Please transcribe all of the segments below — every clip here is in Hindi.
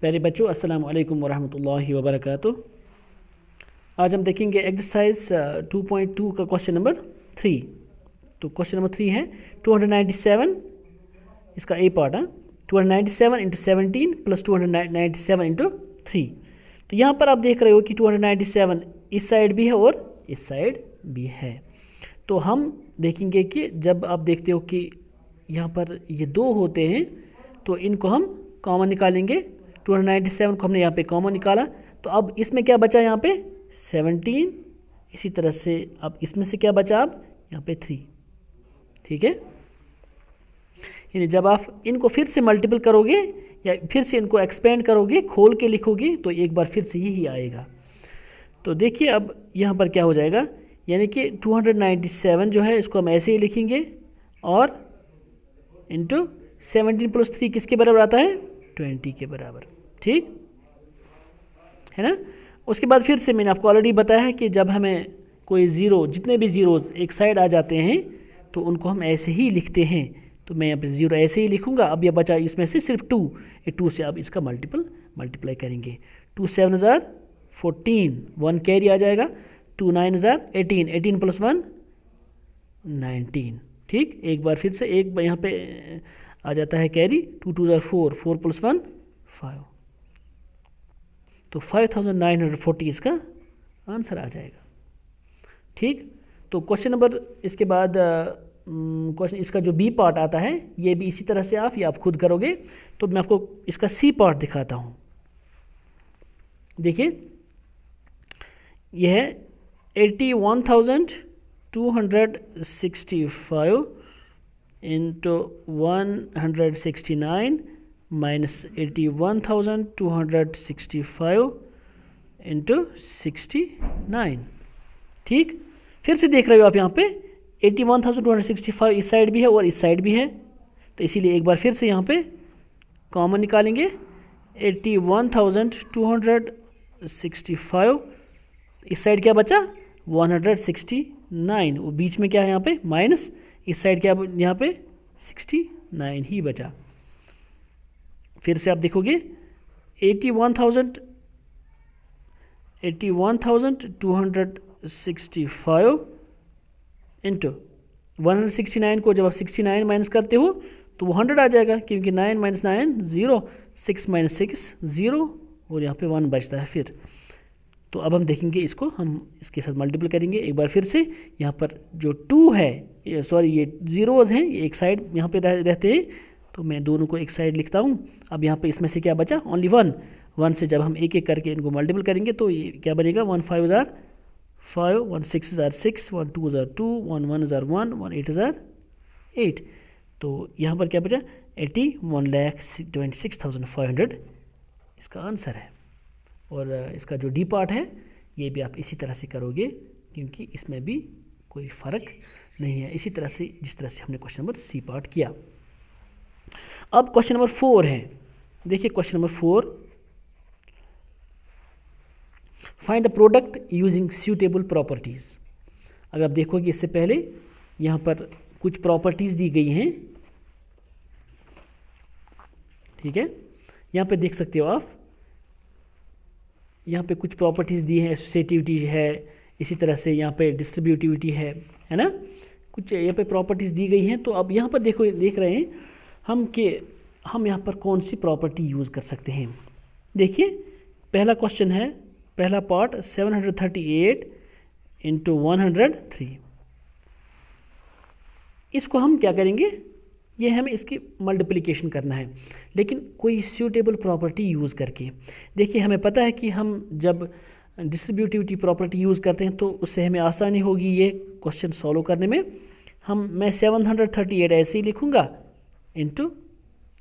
प्यारे बच्चों, अस्सलाम वालेकुम वरहमतुल्लाहि वबरकातुह। आज हम देखेंगे एक्सरसाइज 2.2 का क्वेश्चन नंबर 3। तो क्वेश्चन नंबर 3 है 297, इसका ए पार्ट है 297 इंटू 17 प्लस 297 इंटू 3। तो यहाँ पर आप देख रहे हो कि 297 इस साइड भी है और इस साइड भी है। तो हम देखेंगे कि जब आप देखते हो कि यहाँ पर ये दो होते हैं तो इनको हम कॉमन निकालेंगे। 297 को हमने यहाँ पे कॉमन निकाला, तो अब इसमें क्या बचा, यहाँ पे 17। इसी तरह से अब इसमें से क्या बचा, अब यहाँ पे 3। ठीक है, यानी जब आप इनको फिर से मल्टीपल करोगे या फिर से इनको एक्सपेंड करोगे, खोल के लिखोगे, तो एक बार फिर से यही आएगा। तो देखिए अब यहाँ पर क्या हो जाएगा, यानी कि 297 जो है इसको हम ऐसे ही लिखेंगे और इंटू 17 प्लस 3 किसके बराबर आता है, 20 के बराबर। ठीक है ना। उसके बाद फिर से मैंने आपको ऑलरेडी बताया है कि जब हमें कोई ज़ीरो, जितने भी ज़ीरोज़ एक साइड आ जाते हैं तो उनको हम ऐसे ही लिखते हैं। तो मैं यहाँ पे ज़ीरो ऐसे ही लिखूँगा। अब यह बचा इसमें से सिर्फ 2, ये 2 से अब इसका मल्टीप्लाई करेंगे। 2 7 * 14, 1 कैरी आ जाएगा। 2 9 * 18, 18 प्लस 1 19। ठीक, एक बार फिर से एक बार यहाँ पे आ जाता है कैरी। 2 2 * 4, 4 प्लस 1 5। तो 5940 इसका आंसर आ जाएगा। ठीक, तो क्वेश्चन नंबर इसके बाद क्वेश्चन इसका जो बी पार्ट आता है ये भी इसी तरह से आप या आप खुद करोगे। तो मैं आपको इसका सी पार्ट दिखाता हूँ। देखिए यह है 81,265 इंटू 169 माइनस 81,265 इंटू 69। ठीक, फिर से देख रहे हो आप यहाँ पे 81,265 इस साइड भी है और इस साइड भी है, तो इसीलिए एक बार फिर से यहाँ पे कॉमन निकालेंगे। 81,265 इस साइड क्या बचा, 169, वो बीच में क्या है यहाँ पे माइनस, इस साइड क्या यहाँ पे 69 ही बचा। फिर से आप देखोगे 81,265 इंटू 169 को जब आप 69 माइनस करते हो तो वो 100 आ जाएगा, क्योंकि 9 - 9 0, 6 - 6 0 और यहाँ पे 1 बचता है फिर। तो अब हम देखेंगे इसको, हम इसके साथ मल्टीपल करेंगे एक बार फिर से। यहाँ पर जो 2 है, ये ज़ीरोज़ हैं, ये एक साइड यहाँ पे रहते हैं, तो मैं दोनों को एक साइड लिखता हूँ। अब यहाँ पे इसमें से क्या बचा, ओनली 1। 1 से जब हम एक एक करके इनको मल्टीपल करेंगे तो ये क्या बनेगा, 1 5 * 5, 1 6 * 6, 1 2 * 2, 1 1 * 1, 1 8 * 8। तो यहाँ पर क्या बचा, 81,26,500 इसका आंसर है। और इसका जो डी पार्ट है ये भी आप इसी तरह से करोगे, क्योंकि इसमें भी कोई फ़र्क नहीं है, इसी तरह से जिस तरह से हमने क्वेश्चन नंबर सी पार्ट किया। अब क्वेश्चन नंबर 4 है। देखिए question number 4, find the product using suitable properties. अगर आप देखोगे इससे पहले यहाँ पर कुछ प्रॉपर्टीज़ दी गई हैं। ठीक है, यहाँ पे देख सकते हो आप, यहाँ पे कुछ प्रॉपर्टीज़ दी हैं, एसोसिएटिविटी है, इसी तरह से यहाँ पे डिस्ट्रीब्यूटिविटी है ना, कुछ यहाँ पे प्रॉपर्टीज़ दी गई हैं। तो अब यहाँ पर देख रहे हैं हम कि हम यहाँ पर कौन सी प्रॉपर्टी यूज़ कर सकते हैं। देखिए पहला क्वेश्चन है, पहला पार्ट 738 इंटू 103। इसको हम क्या करेंगे, ये हमें इसकी मल्टीप्लिकेशन करना है, लेकिन कोई सूटेबल प्रॉपर्टी यूज़ करके। देखिए हमें पता है कि हम जब डिस्ट्रीब्यूटिविटी प्रॉपर्टी यूज़ करते हैं तो उससे हमें आसानी होगी ये क्वेश्चन सॉल्व करने में। मैं 738 ऐसे ही लिखूँगा इंटू,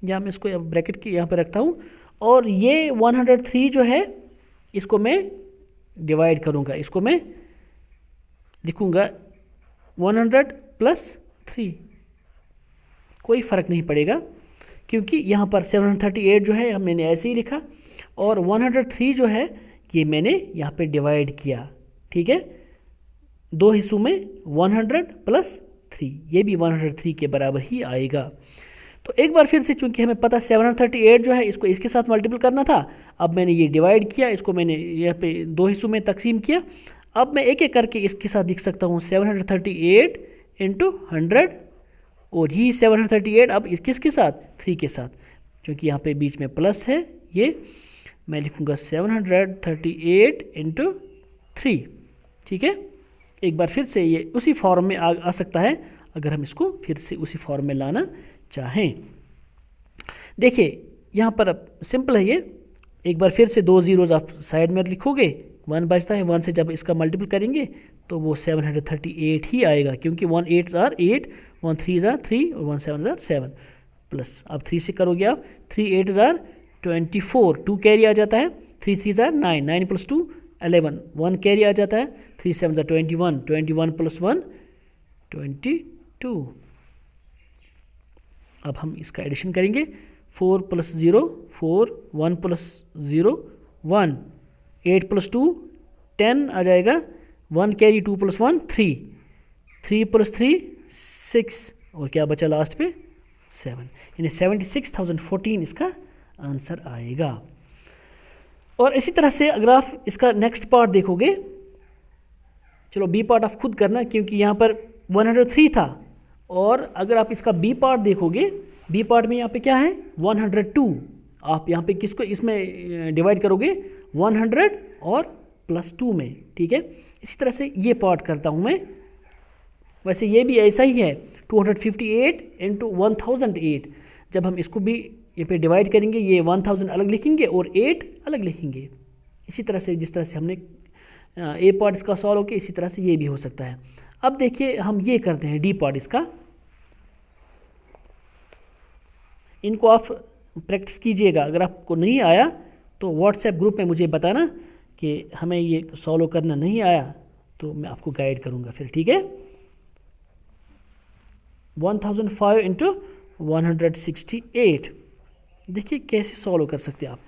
या मैं इसको ब्रैकेट की यहाँ पर रखता हूँ, और ये 103 जो है इसको मैं डिवाइड करूँगा, इसको मैं लिखूँगा 100 + 3। कोई फ़र्क नहीं पड़ेगा, क्योंकि यहाँ पर 738 जो है मैंने ऐसे ही लिखा, और 103 जो है ये मैंने यहाँ पे डिवाइड किया। ठीक है, दो हिस्सों में 100 + 3, ये भी 103 के बराबर ही आएगा। तो एक बार फिर से, चूंकि हमें पता 738 जो है इसको इसके साथ मल्टीपल करना था, अब मैंने ये डिवाइड किया, इसको मैंने यहाँ पे दो हिस्सों में तकसीम किया। अब मैं एक एक करके इसके साथ लिख सकता हूँ 738 इंटू 100, और ही 738 अब किसके साथ, 3 के साथ, क्योंकि यहाँ पे बीच में प्लस है, ये मैं लिखूँगा 738 इंटू 3। ठीक है, एक बार फिर से ये उसी फॉर्म में आ सकता है अगर हम इसको फिर से उसी फॉर्म में लाना चाहें। देखिए यहाँ पर अब सिंपल है ये, एक बार फिर से 2 ज़ीरोज़ आप साइड में लिखोगे, 1 बचता है, 1 से जब इसका मल्टीपल करेंगे तो वो 738 ही आएगा, क्योंकि 1 8 ज़ार 8, 1 3 ज़ार 3 और 1 7 ज़ार 7, प्लस अब 3 से करोगे आप, 3 8 ज़ार 24, 2 कैरी आ जाता है, 3 3 ज़ार 9, 9 प्लस 2 11, 1 कैरी आ जाता है, 3 7 ज़ार 21, 21 प्लस 1 22। अब हम इसका एडिशन करेंगे, 4 प्लस 0 4, 1 प्लस 0 1, 8 प्लस 2 10 आ जाएगा, 1 कैरी 2 प्लस 1 3, 3 प्लस 3 6, और क्या बचा लास्ट पे 7, यानी 76,014 इसका आंसर आएगा। और इसी तरह से अगर आप इसका नेक्स्ट पार्ट देखोगे, चलो बी पार्ट आप खुद करना, क्योंकि यहाँ पर 103 था, और अगर आप इसका बी पार्ट देखोगे, बी पार्ट में यहाँ पे क्या है 102, आप यहाँ पे किसको इसमें डिवाइड करोगे 100 और प्लस 2 में। ठीक है, इसी तरह से ये पार्ट करता हूँ मैं, वैसे ये भी ऐसा ही है 258 इंटू 1008, जब हम इसको भी ये पे डिवाइड करेंगे, ये 1000 अलग लिखेंगे और 8 अलग लिखेंगे। इसी तरह से जिस तरह से हमने ए पार्ट इसका सॉल्व हो गया, इसी तरह से ये भी हो सकता है। अब देखिए हम ये करते हैं डी पार्ट इसका, इनको आप प्रैक्टिस कीजिएगा, अगर आपको नहीं आया तो व्हाट्सएप ग्रुप में मुझे बताना कि हमें ये सॉल्व करना नहीं आया, तो मैं आपको गाइड करूँगा फिर। ठीक है, 1005 इंटू 168, देखिए कैसे सॉल्व कर सकते हैं आप।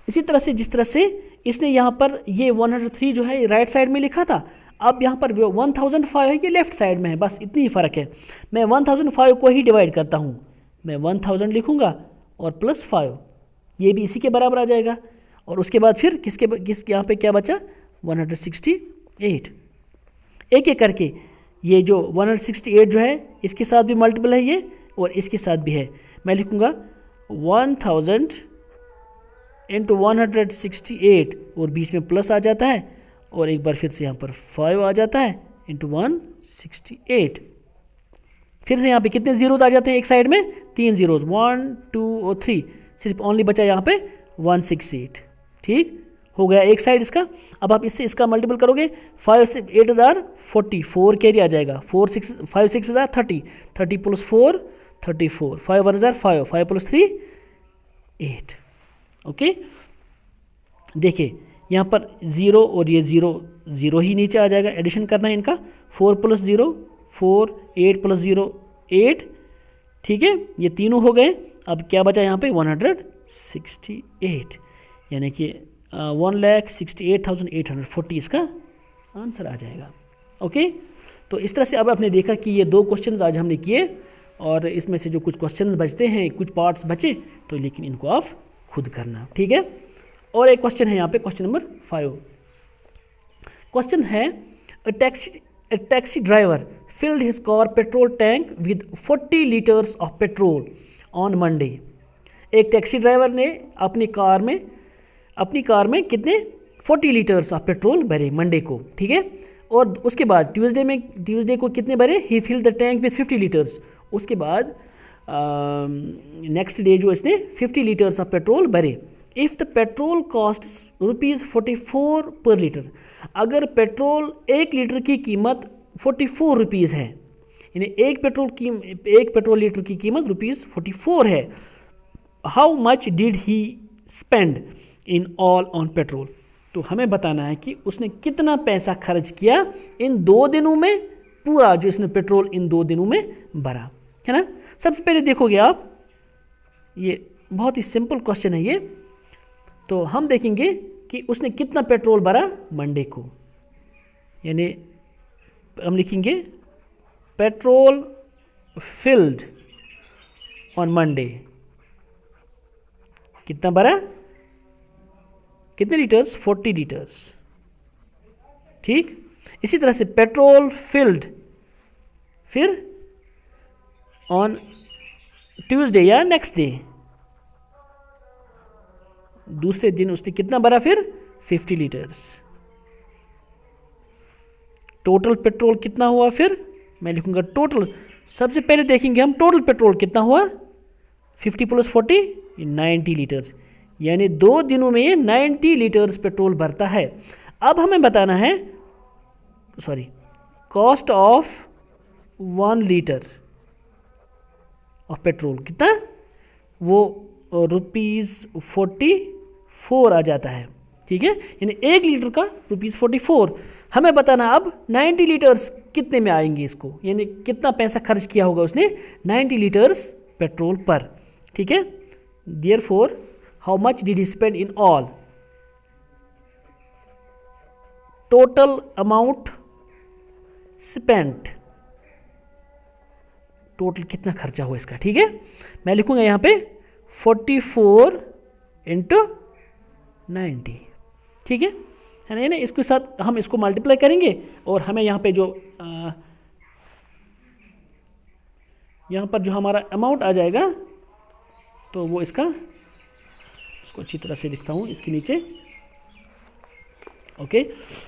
इसी तरह से जिस तरह से इसने यहाँ पर ये 103 जो है राइट साइड में लिखा था, अब यहाँ पर 1005 है ये लेफ्ट साइड में है, बस इतनी ही फ़र्क है। मैं 1005 को ही डिवाइड करता हूँ, मैं 1000 लिखूँगा और प्लस 5, ये भी इसी के बराबर आ जाएगा, और उसके बाद फिर किस यहाँ पे क्या बचा 168। एक एक करके ये जो 168 जो है इसके साथ भी मल्टीपल है ये, और इसके साथ भी है, मैं लिखूँगा 1000 इंटू 168, और बीच में प्लस आ जाता है, और एक बार फिर से यहाँ पर 5 आ जाता है इंटू 168। फिर से यहाँ पे कितने जीरोज आ जाते हैं एक साइड में, 3 जीरोज, 1 2 और 3, सिर्फ ओनली बचा यहाँ पे 168। ठीक हो गया एक साइड इसका। अब आप इससे इसका मल्टीपल करोगे, 5 से 8 हज़ार 40, 4 कैरी आ जाएगा, 4 6 5 6 हज़ार 30, 30 प्लस 4 34, 5 1 हज़ार 5, 5 प्लस 3 8। ओके, देखिए यहाँ पर 0 और ये 0 ही नीचे आ जाएगा, एडिशन करना है इनका, 4 प्लस 0 4, 8 प्लस 0 8। ठीक है, ये तीनों हो गए। अब क्या बचा यहाँ पे 168, यानी कि 1,68,840 इसका आंसर आ जाएगा। ओके, तो इस तरह से अब आपने देखा कि ये 2 क्वेश्चंस आज हमने किए, और इसमें से जो कुछ क्वेश्चंस बचते हैं, कुछ पार्ट्स बचे, तो लेकिन इनको आप खुद करना। ठीक है, और एक क्वेश्चन है यहाँ पे, क्वेश्चन नंबर 5। क्वेश्चन है, a taxi driver filled his car petrol tank with 40 liters of petrol on Monday। एक टैक्सी ड्राइवर ने अपनी कार में कितने 40 लीटर्स ऑफ पेट्रोल भरे मंडे को। ठीक है, और उसके बाद ट्यूसडे को कितने भरे, he fill the tank with 50 litres. उसके बाद नेक्स्ट डे जो इसने 50 लीटर्स ऑफ पेट्रोल भरे। If the petrol cost ₹44 per litre, अगर पेट्रोल 1 लीटर की कीमत 44 रुपीज़ है, यानी एक पेट्रोल लीटर की कीमत ₹44 है, how much did he spend in all on petrol. तो हमें बताना है कि उसने कितना पैसा खर्च किया इन 2 दिनों में, पूरा जो इसने पेट्रोल इन 2 दिनों में भरा, है ना। सबसे पहले देखोगे आप, ये बहुत ही सिंपल क्वेश्चन है ये, तो हम देखेंगे कि उसने कितना पेट्रोल भरा मंडे को, यानी हम लिखेंगे पेट्रोल फिल्ड ऑन मंडे। कितना भरा, कितने लीटर्स, 40 लीटर्स। ठीक, इसी तरह से पेट्रोल फिल्ड फिर ऑन ट्यूसडे या नेक्स्ट डे, दूसरे दिन उसने कितना भरा, फिर 50 लीटर्स। टोटल पेट्रोल कितना हुआ, फिर मैं लिखूंगा टोटल, सबसे पहले देखेंगे हम टोटल पेट्रोल कितना हुआ, 50 + 40 90 लीटर्स, यानी 2 दिनों में ये 90 लीटर्स पेट्रोल भरता है। अब हमें बताना है, sorry, cost of 1 litre of petrol कितना, वो ₹44 आ जाता है। ठीक है, यानी 1 लीटर का ₹44। हमें बताना अब 90 लीटर्स कितने में आएंगे इसको, यानी कितना पैसा खर्च किया होगा उसने 90 लीटर्स पेट्रोल पर। ठीक है, therefore how much did he spend in all, total amount spent, total कितना खर्चा हुआ इसका। ठीक है, मैं लिखूंगा यहां पे 44 × 90। ठीक है ना, इसके साथ हम इसको मल्टीप्लाई करेंगे और हमें यहाँ पे जो यहाँ पर जो हमारा अमाउंट आ जाएगा, तो वो इसको अच्छी तरह से लिखता हूँ इसके नीचे। ओके,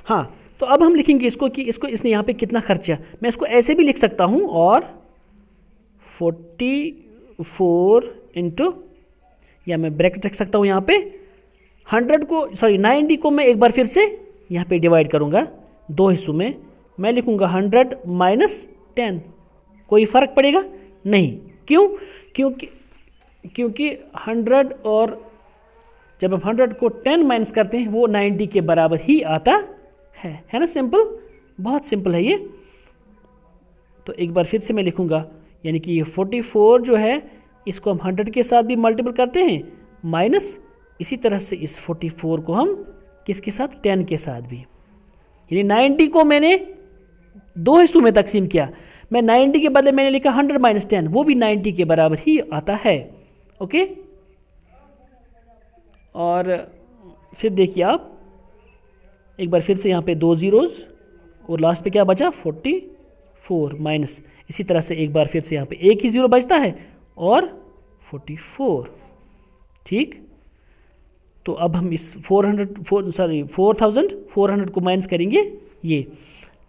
हाँ, तो अब हम लिखेंगे इसको कि इसने यहाँ पे कितना खर्चा। मैं इसको ऐसे भी लिख सकता हूँ, और 44 × या मैं ब्रैकेट रख सकता हूँ यहाँ पे 90 को मैं एक बार फिर से यहाँ पे डिवाइड करूँगा 2 हिस्सों में। मैं लिखूँगा 100 - 10। कोई फ़र्क पड़ेगा नहीं, क्यों, क्योंकि 100 और जब हम 100 को 10 माइनस करते हैं वो 90 के बराबर ही आता है ना। सिंपल, बहुत सिंपल है ये। तो एक बार फिर से मैं लिखूँगा, यानी कि ये 44 जो है इसको हम 100 के साथ भी मल्टीपल करते हैं, माइनस इसी तरह से इस 44 को हम किसके साथ, 10 के साथ भी। यानी 90 को मैंने 2 हिस्सों में तकसीम किया। मैं 90 के बदले मैंने लिखा 100 - 10, वो भी 90 के बराबर ही आता है। ओके, और फिर देखिए आप एक बार फिर से यहाँ पे 2 ज़ीरोज़ और लास्ट पे क्या बचा, 44 माइनस, इसी तरह से एक बार फिर से यहाँ पे एक ही ज़ीरो बचता है और 44। ठीक, तो अब हम इस 4400 को माइनस करेंगे, ये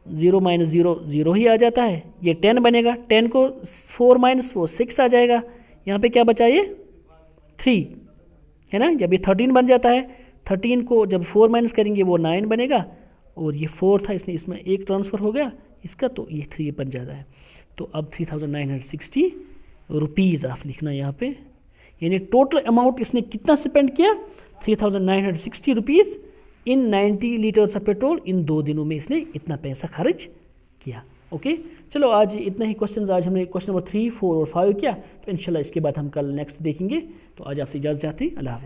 0 - 0 0 ही आ जाता है, ये 10 बनेगा, 10 को 4 माइनस वो 6 आ जाएगा। यहाँ पे क्या बचा, ये 3 है ना। जब ये 13 बन जाता है, 13 को जब 4 माइनस करेंगे वो 9 बनेगा, और ये 4 था इसलिए इसमें एक ट्रांसफ़र हो गया इसका, तो ये 3 बन जाता है। तो अब 3960 रुपीज़ आप लिखना यहाँ पे, यानी टोटल अमाउंट इसने कितना स्पेंड किया, 3960 rupees in 90 litres of petrol. इन 2 दिनों में इसने इतना पैसा खर्च किया। ओके, चलो आज इतना ही क्वेश्चंस। आज हमने क्वेश्चन नंबर 3, 4 और 5 किया, तो इंशाल्लाह इसके बाद हम कल नेक्स्ट देखेंगे। तो आज आपसे इजाज़त चाहते हैं, अल्लाह हाफ़िज़।